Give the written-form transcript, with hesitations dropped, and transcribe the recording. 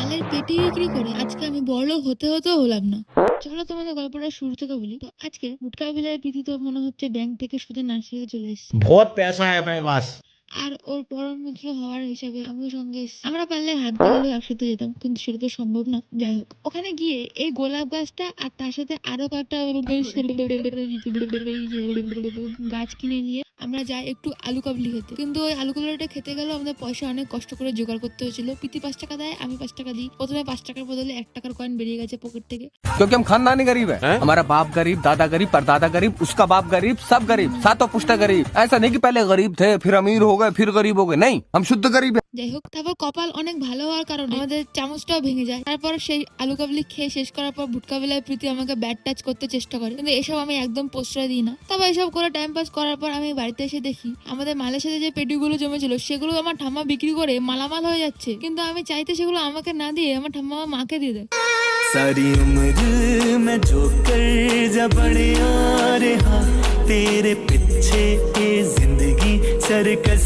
মালের পেটি বিক্রি করে আজকে আমি বড়লোক হতেও হলাম না। চলো তোমাদের গল্পটা শুরু থেকে বলি। তো আজকে গুটকা বিলায় প্রীতি তো মনে হচ্ছে ব্যাংক থেকে সুদে নার্সিংয়ে চলে এসেছে। बहुत पैसा है अपने पास। আর ওর পরম মিত্র হওয়ার হিসাবে আমিও সঙ্গে এসেছি। আমরা পারলে হাত ধরে একসাথে যেতাম, কিন্তু সেটা তো সম্ভব না। যাই হোক, ওখানে গিয়ে এই গোলাপ গাছটা আর তার সাথে আরো কয়েকটা গাছ কিনে নিয়ে আমরা যাই একটু আলু কাবলি খেতে। কিন্তু ওই আলু কাবলিটা খেতে গেলেও আমাদের পয়সা অনেক কষ্ট করে জোগাড় করতে হয়েছিল। প্রীতি 5 টাকা দেয়, আমি 5 টাকা দিই। প্রথমে 5 টাকার বদলে 1 টাকার কয়েন বেরিয়ে গেছে পকেট থেকে। क्योंकि हम खानदानी गरीब है, हमारा बाप गरीब, दादा गरीब, परदादा गरीब, उसका बाप गरीब, सब गरीब, सातों पुश्ता गरीब। ऐसा नहीं कि पहले गरीब थे फिर अमीर हो गए फिर गरीब हो गए, नहीं, हम शुद्ध गरीब है। যাই হোক, তারপর কপাল অনেক ভালো হওয়ার কারণে আমাদের চামচটাও ভেঙে যায়। তারপর সেই আলু কাবলি খেয়ে শেষ করার পর ভুটকা বিলায় প্রীতি আমাকে ব্যাট টাচ করতে চেষ্টা করে, কিন্তু এসব আমি একদম প্রশ্রয় দিই না। তারপর এসব করে টাইম পাস করার পর আমি বাড়িতে এসে দেখি আমাদের মালের সাথে যে পেটিগুলো জমেছিল সেগুলো আমার ঠাম্মা বিক্রি করে মালামাল হয়ে যাচ্ছে। কিন্তু আমি চাইতে সেগুলো আমাকে না দিয়ে আমার ঠাম্মা মাকে দিয়ে দেয়। सारी उम्र मैं जो कर जा बढ़िया रहा तेरे पीछे ये जिंदगी सर्कस